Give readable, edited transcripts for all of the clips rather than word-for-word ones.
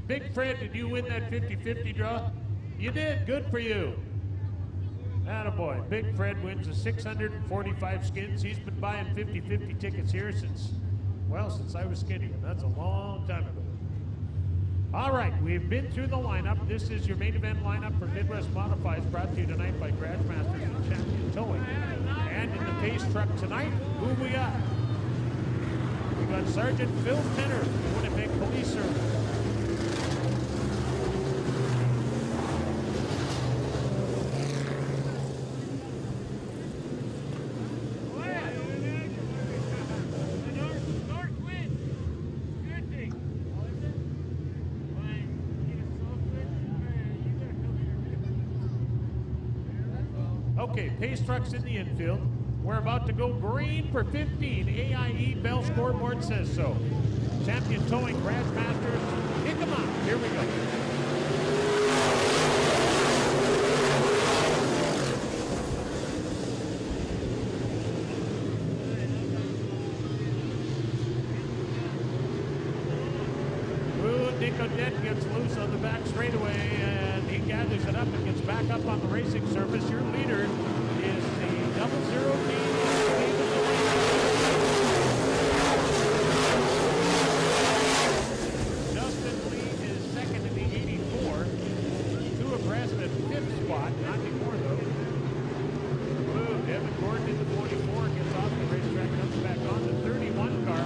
Big Fred, did you win that 50-50 draw? You did. Good for you. Attaboy. Big Fred wins the 645 skins. He's been buying 50-50 tickets here since I was skinny, and that's a long time ago. All right, we've been through the lineup. This is your main event lineup for Midwest Modifies, brought to you tonight by Garage Masters and Champion Towing. And in the pace truck tonight, who we got? We got Sergeant Phil Tenner, Winnipeg Police Service. Okay, pace trucks in the infield. We're about to go green for 15. AIE Bell scoreboard says so. Champion Towing, Garage Masters, kick them out. Here we go. Nicodet gets loose on the back straightaway, and he gathers it up and gets back up on the racing surface. Your leader is the 00 team. Justin Lee is second in the 84. Two abreast at fifth spot, not anymore though. Ooh, Devin Gordon in the 44 gets off the racetrack, comes back on the 31 car.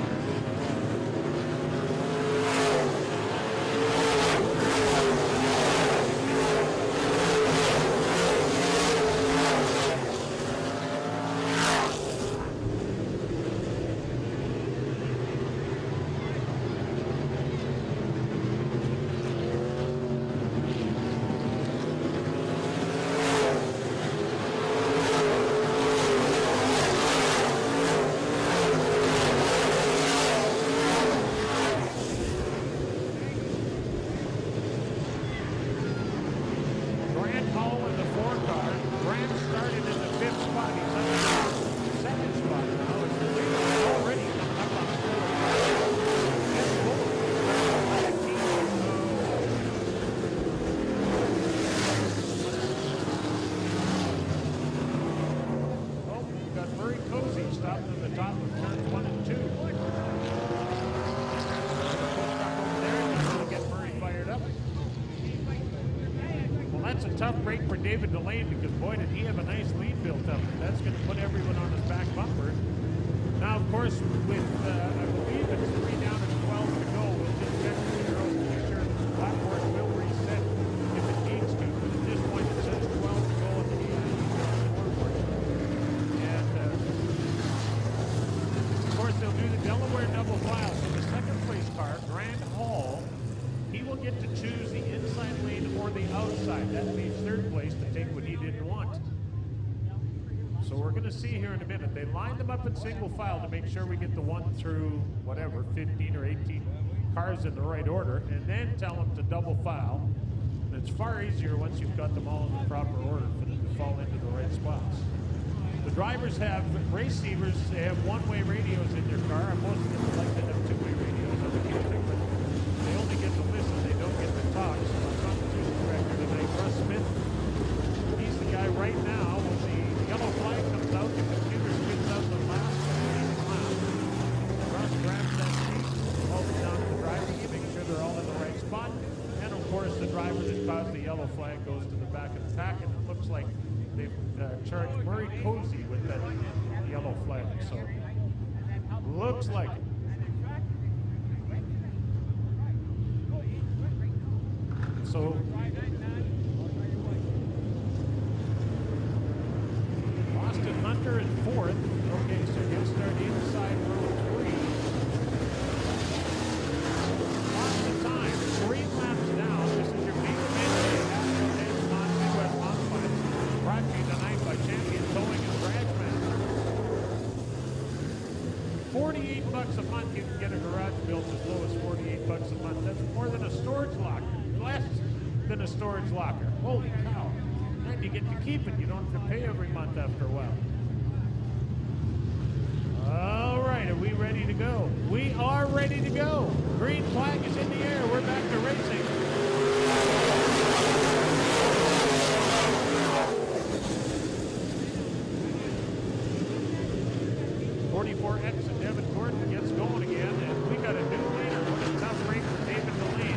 David Delane, because boy did he have a nice lead built up. That's going to put everyone on his back bumper. Now of course with I believe it's 3 down and 12 to go, we'll just check the zeros to make sure that the platform will reset if it needs to, but at this point it says 12 to go on the scoreboard. And of course they'll do the Delaware double file. So the second place car, Grant Hall, he will get to choose the inside lane or the outside. That means third place to take what he didn't want. So we're going to see here in a minute. They line them up in single file to make sure we get the 1 through whatever, 15 or 18 cars in the right order, and then tell them to double file. And it's far easier once you've got them all in the proper order for them to fall into the right spots. The drivers have receivers. They have one-way radios in their car. Most of them would like to have two-way radios on the music, but they only get to listen. They don't get to talk. So our competition director tonight, Russ Smith, he's the guy right now. When the yellow flag comes out, the computer spits out the last lap. Russ grabs that sheet, holds it down to the driver. You make sure they're all in the right spot. And of course, the driver that caused the yellow flag goes to the back of the pack, and it looks like they've charged Murray Cozy with that yellow flag. So looks like it. So Austin Hunter in fourth. Okay, so he'll start inside row 3. Lots of time. 3 laps down. This is your main event. Midwest Modified. Brought to you tonight by Champion Towing and Garage Masters. $48 a month. You can get a garage built as low as $48 a month. That's more than a storage locker. Less than a storage locker. Holy cow. And you get to keep it. You don't have to pay every month after a while. All right, are we ready to go? We are ready to go. Green flag is in the air. We're back to racing. 44X and Devin Gordon gets going again, and we got a new leader. What a tough break for David Delaney.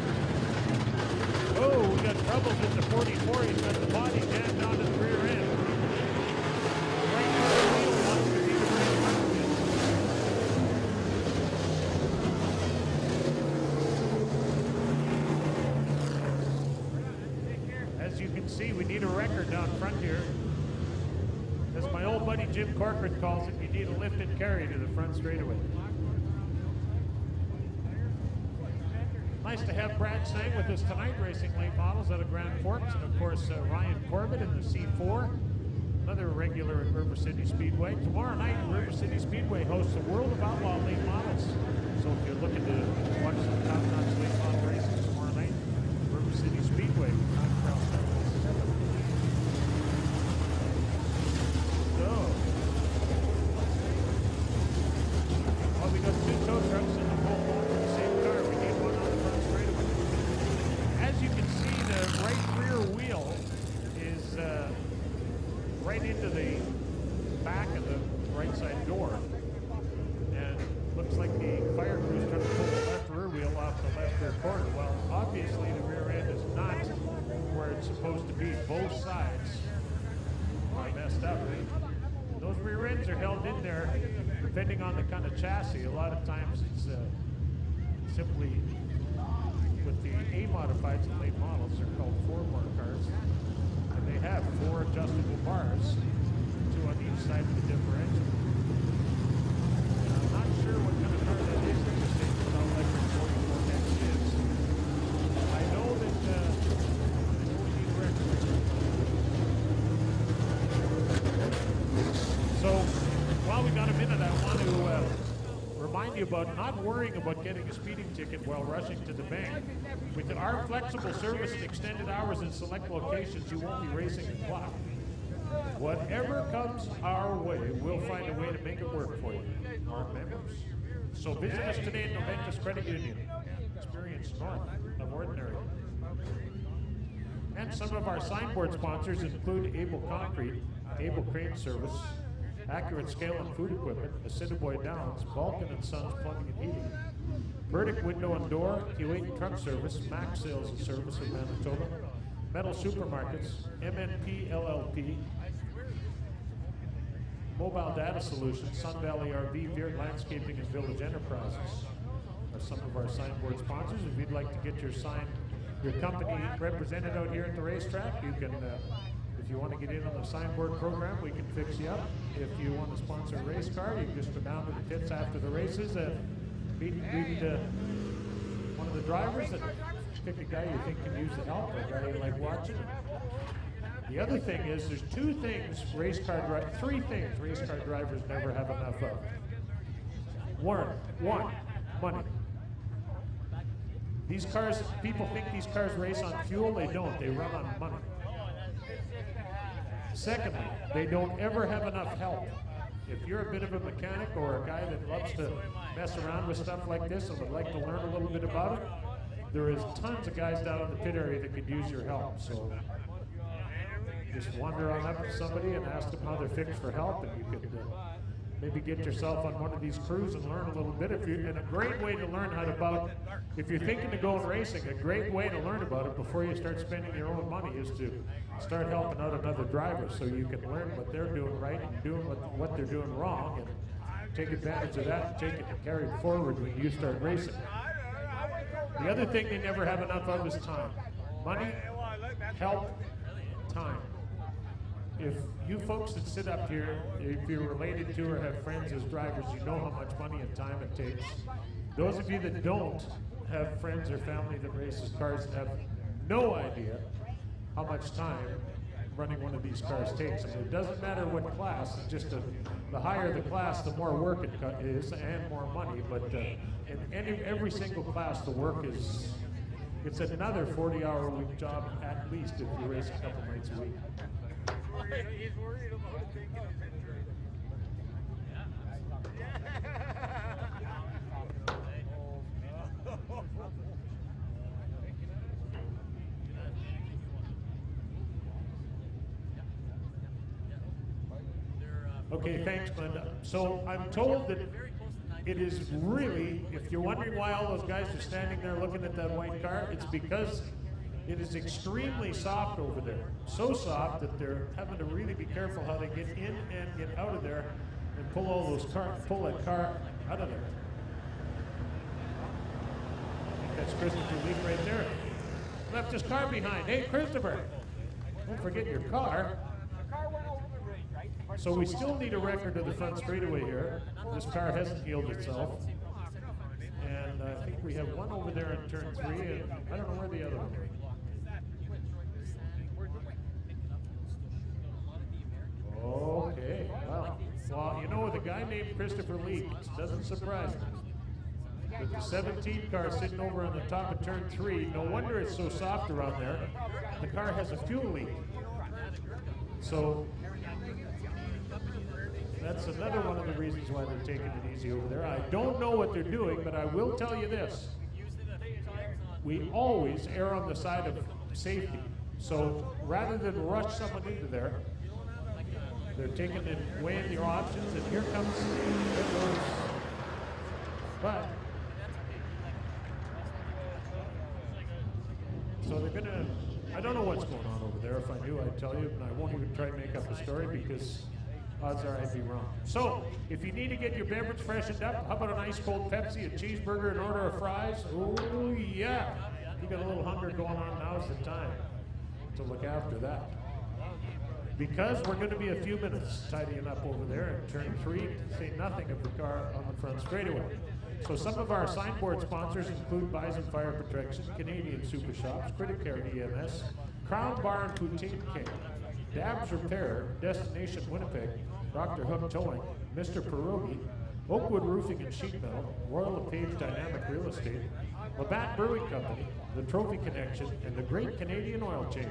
Oh, we got troubles at the 44. He's got the body jammed onto the rear end. Right rear wheel wants to be the rear cockpit. As you can see, we need a record down front here. As my old buddy Jim Corcoran calls it, you need a lift and carry to the front straightaway. Nice to have Brad Sang with us tonight, racing late models out of Grand Forks, and of course Ryan Corbett in the C4, another regular at River City Speedway. Tomorrow night, River City Speedway hosts the World of Outlaw late models. So if you're looking to watch some top-notch late model racing tomorrow night, River City Speedway. Well, we got two tow trucks in the full block of the same car. We need one on the front straightaway. As you can see, the right rear wheel is right into the back of the right side door. And looks like the fire crew's trying to pull the left rear wheel off the left rear quarter. Well, obviously the rear end is not where it's supposed to be. Both sides are messed up. Those rear ends are held in there depending on the kind of chassis. A lot of times it's simply with the A-modifieds and late models, they're called 4-bar cars, and they have 4 adjustable bars, 2 on each side of the differential. And I'm not sure what kind of car that is at this stage without electric 44X is. I know that we need a record. So, while we got a minute, I want to remind you about not worrying about getting a speeding ticket while rushing to the bank. With our flexible service and extended hours in select locations, you won't be racing the clock. Whatever comes our way, we'll find a way to make it work for you, our members. So visit us today at Noventus Credit Union. Experience north of ordinary. And some of our signboard sponsors include Able Concrete, Able Crane Service, Accurate Scale and Food Equipment, Assiniboia Downs, Vulcan and Sons Plumbing and Heating, Burdick Window and Door, Q8 Truck Service, Max Sales and Service of Manitoba, Metal Supermarkets, MNP LLP, Mobile Data Solutions, Sun Valley RV, Veert Landscaping and Village Enterprises are some of our signboard sponsors. If you'd like to get your company represented out here at the racetrack, you can if you want to get in on the signboard program, we can fix you up. If you want to sponsor a race car, you can just go down to the pits after the races and meet one of the drivers and pick a guy you think can use the help, a guy you like watching. The other thing is, there's three things race car drivers never have enough of. One, money. These cars, people think these cars race on fuel. They don't. They run on money. Secondly, they don't ever have enough help. If you're a bit of a mechanic or a guy that loves to mess around with stuff like this and would like to learn a little bit about it, there is tons of guys down in the pit area that could use your help. So just wander on up to somebody and ask them how they're fixed for help, and you could maybe get yourself on one of these crews and learn a little bit. And a great way to learn if you're thinking of going racing, a great way to learn about it before you start spending your own money is to start helping out another driver, so you can learn what they're doing right and doing what they're doing wrong, and take advantage of that and take it and carry it forward when you start racing. The other thing they never have enough of is time. Money, help, time. If you folks that sit up here, if you're related to or have friends as drivers, you know how much money and time it takes. Those of you that don't have friends or family that races cars and have no idea how much time running one of these cars takes. I mean, it doesn't matter what class, it's just the higher the class, the more work it is and more money. But in every single class, the work it's another 40-hour-a-week job at least if you race a couple nights a week. He's worried about taking a picture. Okay, thanks, Glenda. So I'm told that it is really, if you're wondering why all those guys are standing there looking at that white car, it's because it is extremely soft over there. So soft that they're having to really be careful how they get in and get out of there and pull that car out of there. I think that's Christopher Leak right there. Left his car behind. Hey, Christopher, don't forget your car. So we still need a record of the front straightaway here. This car hasn't healed itself. And I think we have one over there in turn 3, and I don't know where the other one is. Okay, well, you know, with a guy named Christopher Leak, it doesn't surprise me. With the 17 car sitting over on the top of turn 3, no wonder it's so soft around there. The car has a fuel leak. So that's another one of the reasons why they're taking it easy over there. I don't know what they're doing, but I will tell you this. We always err on the side of safety. So rather than rush someone into there, they're taking and weighing your options, and here comes those. But so they're gonna, I don't know what's going on over there. If I knew, I'd tell you, and I won't even try to make up a story because odds are I'd be wrong. So if you need to get your beverage freshened up, how about an ice cold Pepsi, a cheeseburger, an order of fries? Oh yeah, you got a little hunger going on, now's the time to look after that. Because we're going to be a few minutes tidying up over there in turn 3, to say nothing of the car on the front straightaway. So some of our signboard sponsors include Bison Fire Protection, Canadian Super Shops, Criticare EMS, Crown Bar and Poutine King, Dabs Repair, Destination Winnipeg, Dr. Hook Towing, Mr. Pierogi, Oakwood Roofing and Sheet Metal, Royal LePage Dynamic Real Estate, Labatt Brewing Company, The Trophy Connection, and the Great Canadian Oil Change.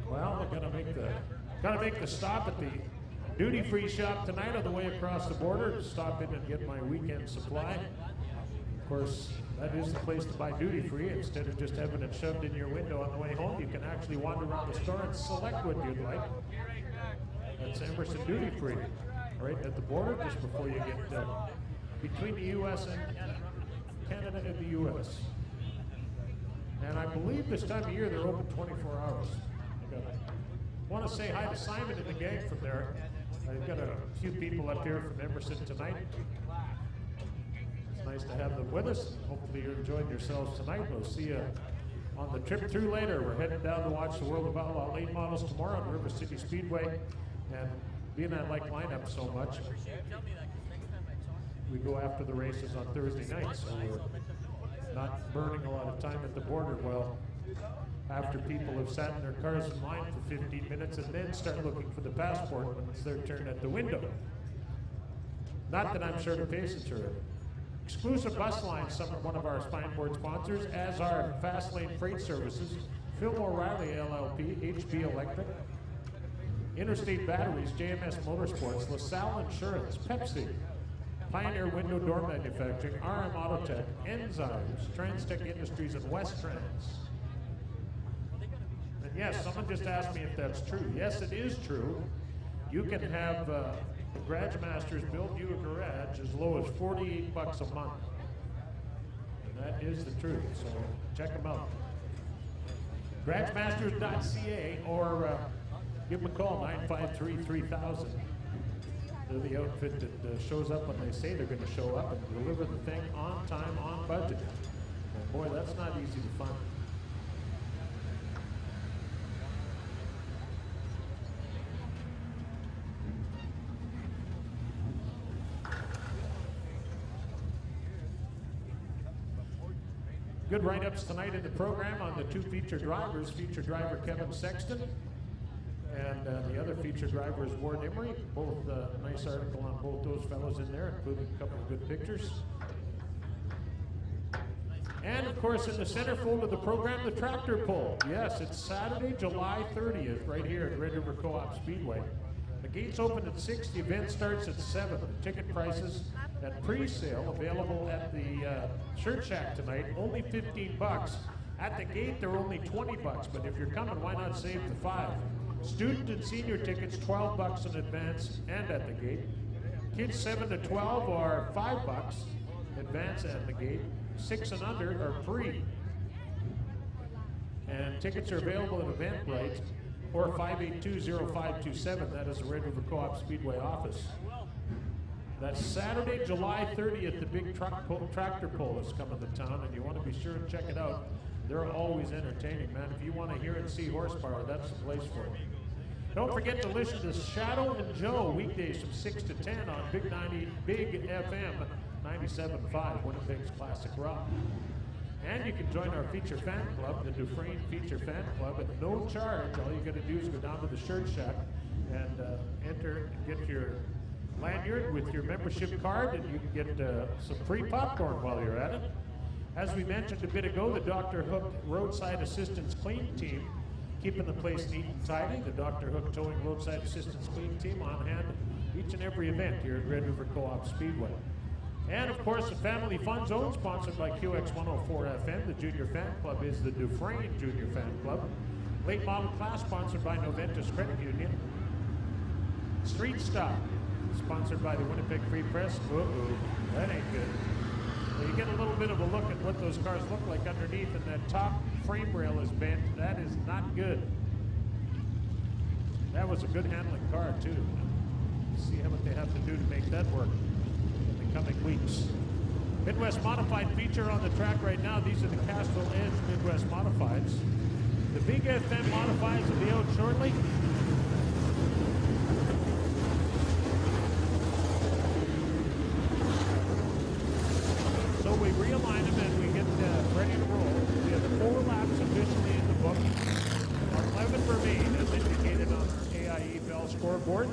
Well, we're gotta make the stop at the duty-free shop tonight on the way across the border to stop in and get my weekend supply. Of course, that is the place to buy duty-free. Instead of just having it shoved in your window on the way home, you can actually wander around the store and select what you'd like. That's Emerson Duty-Free, right at the border, just before you get between the U.S. and Canada and the U.S. And I believe this time of year they're open 24 hours. I want to say hi to Simon and the gang from there. I've got a few people up here from Emerson tonight. It's nice to have them with us. Hopefully you're enjoying yourselves tonight. We'll see you on the trip through later. We're heading down to watch the World of Outlaw late models tomorrow at River City Speedway. And being I like lineup so much, we go after the races on Thursday night, so we're not burning a lot of time at the border. Well, after people have sat in their cars in line for 15 minutes and then start looking for the passport when it's their turn at the window. Not that I'm sure the patients are. Exclusive Bus Lines, one of our spine-board sponsors, as are Fast Lane Freight Services, Fillmore Riley LLP, HB Electric, Interstate Batteries, JMS Motorsports, LaSalle Insurance, Pepsi, Pioneer Window Door Manufacturing, RM Autotech, Enzymes, Transtech Industries, and West Trans. And yes, someone just asked me if that's true. Yes, it is true. You can have the Garage Masters build you a garage as low as $48 a month. And that is the truth, so check them out. GarageMasters.ca or give them a call, 953-3000. They're the outfit that shows up when they say they're going to show up and deliver the thing on time, on budget. And boy, that's not easy to find. Good write-ups tonight in the program on the two featured drivers. Featured driver Kevin Sexton and the other featured driver is Ward Emery. Both nice article on both those fellows in there, including a couple of good pictures. And of course in the centerfold of the program, the tractor pull. Yes, it's Saturday, July 30th, right here at Red River Co-op Speedway. The gates open at 6, the event starts at 7. The ticket prices at pre-sale available at the Shirt Shack tonight, only $15. At the gate, they're only 20 bucks, but if you're coming, why not save the 5? Student and senior tickets, 12 bucks in advance and at the gate. Kids 7 to 12 are 5 bucks, advance and the gate. 6 and under are free. And tickets are available at Eventbrite or 582-0527. That is the Red River Co-op Speedway office. That's Saturday, July 30th. The big tractor pull is coming to town, and you want to be sure to check it out. They're always entertaining, man. If you want to hear and see horsepower, that's the place for it. Don't forget to listen to Shadow and Joe weekdays from 6 to 10 on Big FM 97.5, Winnipeg's classic rock. And you can join our feature fan club, the Dufresne Feature Fan Club, at no charge. All you got to do is go down to the shirt shack and enter and get your lanyard with your membership card, and you can get some free popcorn while you're at it. As we mentioned a bit ago, the Dr. Hook Roadside Assistance Clean Team keeping the place neat and tidy. The Dr. Hook Towing Roadside Assistance Clean Team on hand each and every event here at Red River Co-op Speedway. And of course, the Family Fun Zone, sponsored by QX 104 FM. The Junior Fan Club is the Dufresne Junior Fan Club. Late Model Class, sponsored by Noventus Credit Union. Street Stop, sponsored by the Winnipeg Free Press. Uh-oh, that ain't good. Well, you get a little bit of a look at what those cars look like underneath, and that top frame rail is bent. That is not good. That was a good handling car, too. See what they have to do to make that work in the coming weeks. Midwest Modified feature on the track right now. These are the Castrol Edge Midwest Modifieds. The Big FM Modifieds will be out shortly. So we realign them and we get ready to roll. We have 4 laps officially in the book. 11 remain as indicated on our AIE Bell scoreboard.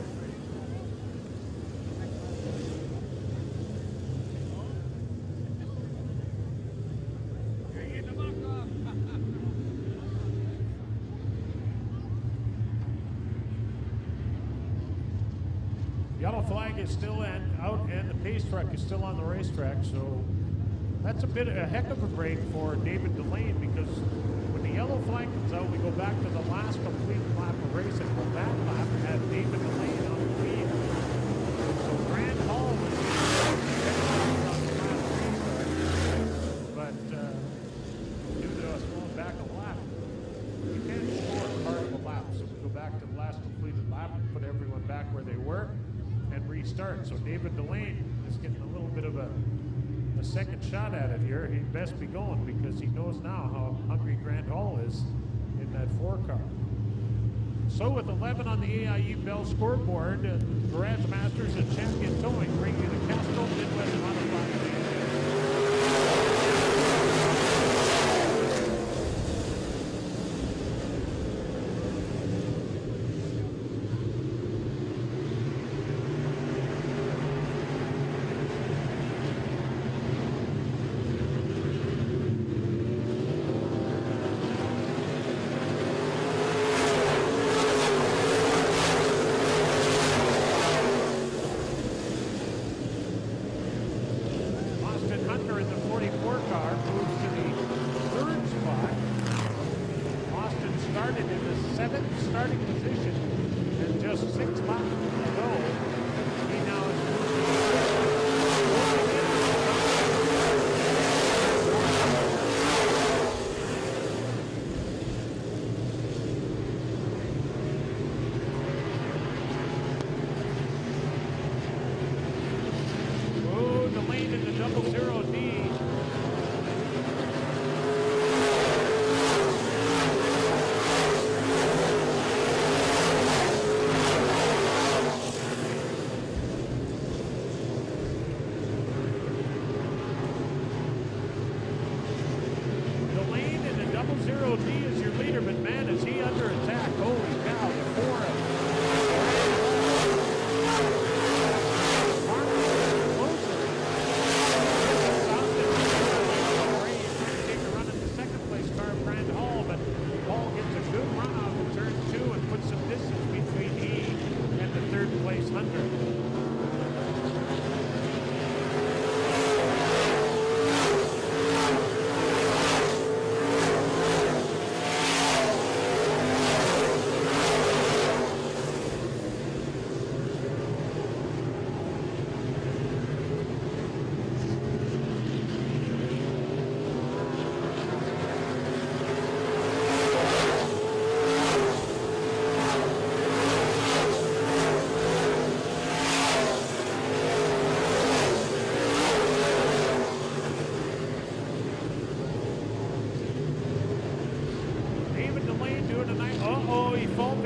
Yellow flag is still out, and the pace truck is still on the racetrack, so that's a heck of a break for David Delane, because when the yellow flag comes out, we go back to the last complete lap of racing. Well, that lap had David Delane on the lead. So Grand Hall was on the last restart, but due to us going back a lap, you can't score part of a lap, so we go back to the last completed lap and put everyone back where they were and restart. So David Delane is getting a little bit of a second shot at it here. He'd best be going, because he knows now how hungry Grant Hall is in that 4 car. So with 11 on the AIE Bell scoreboard, Garage Masters and Champion Towing bring you the Castrol Midwest Modified.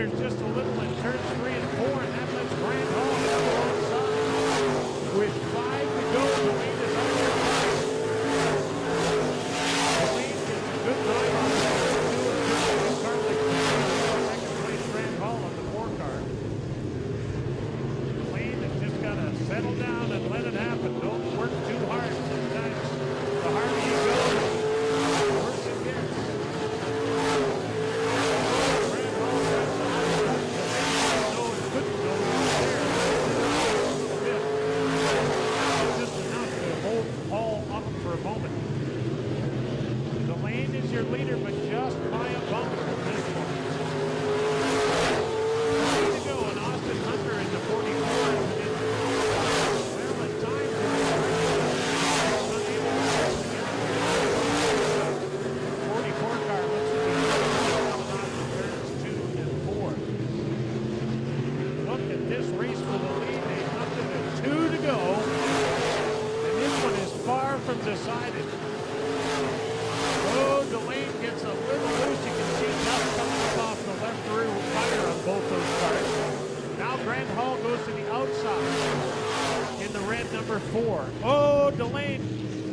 there's just a little in turns 3 and 4, and that lets Grant Hall have the wrong side. With 5 to go, the lead is on their side. The lead gets a good drive on the 2 and 2. Carlick second place Grant Hall on the 4 car. The lead has just got to settle down and let it happen. Don't work too hard. Sometimes the harder you go, the worse it gets. Grant Hall grabs the high side. The lead didn't know it couldn't go there. Just enough to hold Hall up for a moment. Delane is your leader, but just by a bumper at this point. 3 to go, and Austin Hunter in the 44. Well, at times, unable to get the 44 car looks to be coming off the turns 2 and 4. Look at this race for the lead. They come to the 2 to go. And this one is far from decided. Oh, Delane gets a little loose. You can see dust coming up off the left rear tire on both those cars. Now Grant Hall goes to the outside in the red number 4. Oh, Delane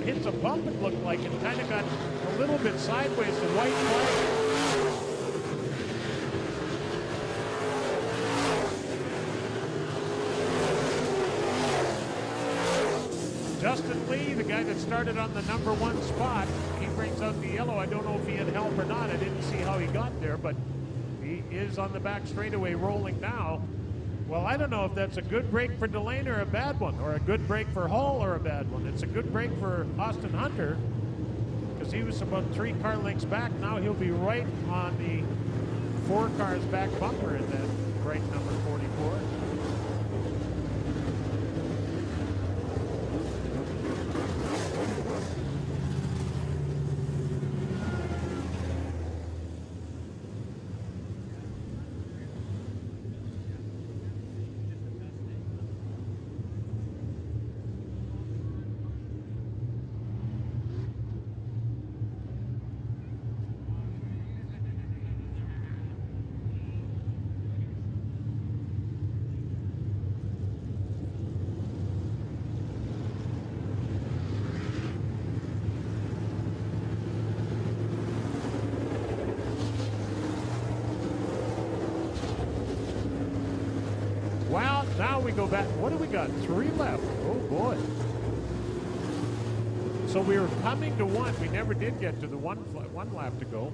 hits a bump, it looked like, and kind of got a little bit sideways. The white flag. Justin Lee, the guy that started on the number 1 spot, he brings out the yellow. I don't know if he had help or not. I didn't see how he got there, but he is on the back straightaway rolling now. Well, I don't know if that's a good break for Delane or a bad one, or a good break for Hall or a bad one. It's a good break for Austin Hunter because he was about 3 car lengths back. Now he'll be right on the 4 cars back bumper in that right number 44. Well, now we go back. What do we got? 3 left. Oh, boy. So we were coming to 1. We never did get to the one lap to go.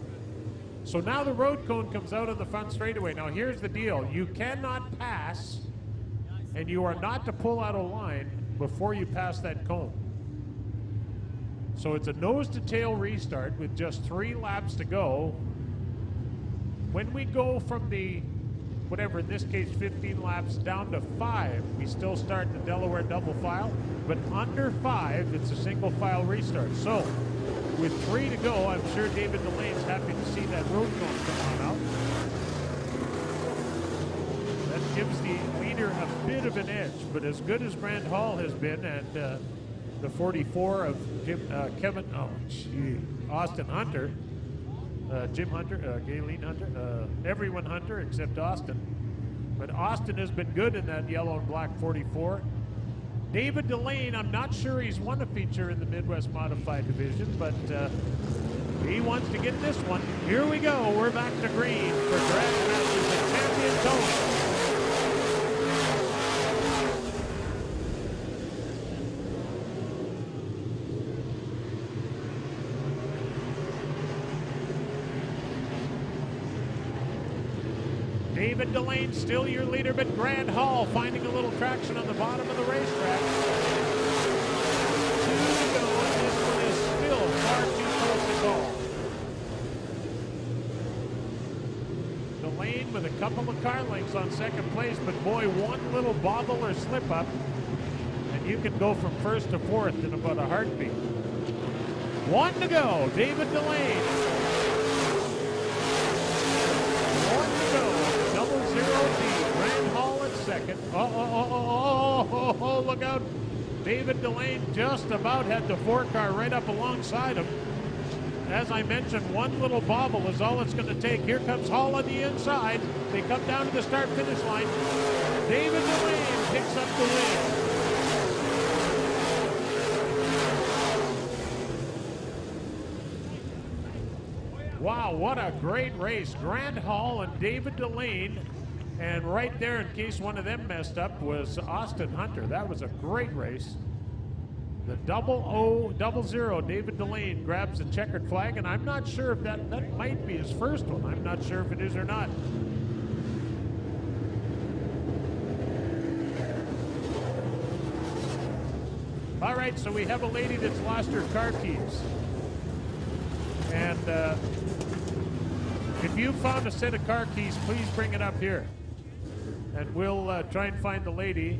So now the road cone comes out on the front straightaway. Now, here's the deal. You cannot pass, and you are not to pull out of line before you pass that cone. So it's a nose-to-tail restart with just 3 laps to go. When we go from the whatever, in this case 15 laps down to 5, we still start the Delaware double file, but under 5 it's a single file restart. So with 3 to go, I'm sure David Delane's happy to see that road cone come on out. That gives the leader a bit of an edge, but as good as Grant Hall has been, and the 44 of Austin Hunter, Jim Hunter, Galen Hunter, everyone Hunter except Austin. But Austin has been good in that yellow and black 44. David Delane, I'm not sure he's won a feature in the Midwest Modified Division, but he wants to get this one. Here we go. We're back to green for Grandmasters and Champion Tony. David Delane still your leader, but Grant Hall finding a little traction on the bottom of the racetrack. 2 to go, and this one is still far too close to call. Delane with a couple of car lengths on second place, but boy, one little bobble or slip up, and you can go from first to fourth in about a heartbeat. 1 to go, David Delane. 1 to go. 0-0 lead. Grant Hall at second. Oh, look out. David Delane just about had the 4 car right up alongside him. as I mentioned, one little bobble is all it's going to take. Here comes Hall on the inside. They come down to the start-finish line. David Delane picks up the win. Wow, what a great race. Grant Hall and David Delane. And right there, in case one of them messed up, was Austin Hunter. That was a great race. The 0000, David Delane grabs the checkered flag, and I'm not sure if that might be his first one. I'm not sure if it is or not. All right, so we have a lady that's lost her car keys. And if you found a set of car keys, please bring it up here. And we'll try and find the lady,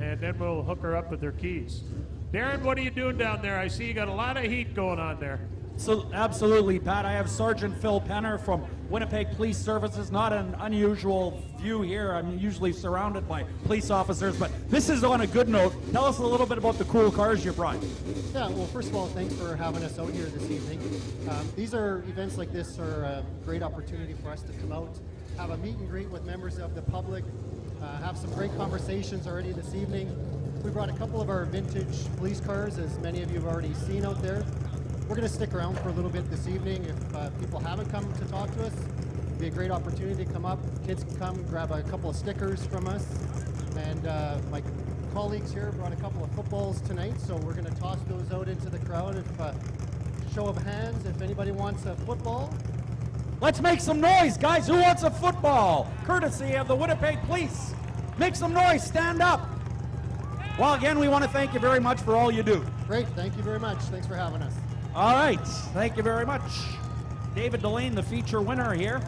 and then we'll hook her up with their keys. Darren, what are you doing down there? I see you got a lot of heat going on there. So, absolutely, Pat. I have Sergeant Phil Penner from Winnipeg Police Services. Not an unusual view here. I'm usually surrounded by police officers, but this is on a good note. Tell us a little bit about the cool cars you brought. Yeah, well, first of all, thanks for having us out here this evening. These are events like this are a great opportunity for us to come out, have a meet and greet with members of the public, have some great conversations already this evening. We brought a couple of our vintage police cars, as many of you have already seen out there. We're going to stick around for a little bit this evening. If people haven't come to talk to us, it'd be a great opportunity to come up. Kids can come grab a couple of stickers from us. And my colleagues here brought a couple of footballs tonight, so we're going to toss those out into the crowd. If show of hands, if anybody wants a football. Let's make some noise, guys. Who wants a football? Courtesy of the Winnipeg Police. Make some noise. Stand up. Well, again, we want to thank you very much for all you do. Great. Thank you very much. Thanks for having us. All right. Thank you very much. David Delane, the feature winner here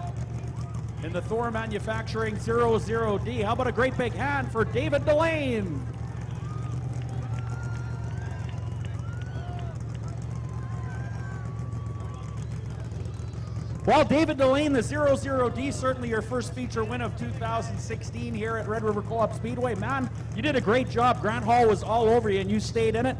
in the Thor Manufacturing 00D. How about a great big hand for David Delane? Well, David Delane, the 00D, certainly your first feature win of 2016 here at Red River Co-op Speedway. Man, you did a great job. Grant Hall was all over you, and you stayed in it.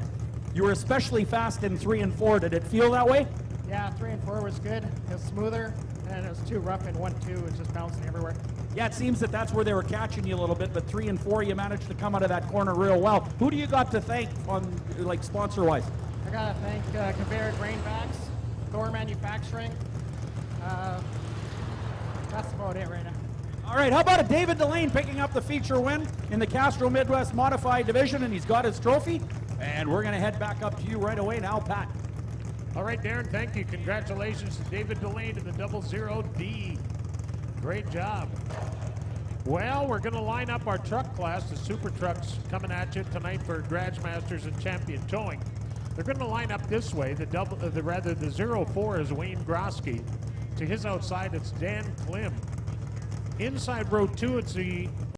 You were especially fast in 3 and 4. Did it feel that way? Yeah, 3 and 4 was good. It was smoother, and it was too rough in 1, 2. It was just bouncing everywhere. Yeah, it seems that's where they were catching you a little bit, but 3 and 4, you managed to come out of that corner real well. Who do you got to thank on, like, sponsor-wise? I gotta thank Conveyor Grainbacks, Thor Manufacturing. That's about it right now. All right, how about a David Delane picking up the feature win in the Castro Midwest Modified Division, and he's got his trophy. And we're going to head back up to you right away now, Pat. All right, Darren, thank you. Congratulations to David Delane in the 00D. Great job. Well, we're going to line up our truck class, the super trucks coming at you tonight for Garage Masters and Champion Towing. They're going to line up this way. The 04 is Wayne Grosky. To his outside, it's Dan Klim. Inside row 2, it's the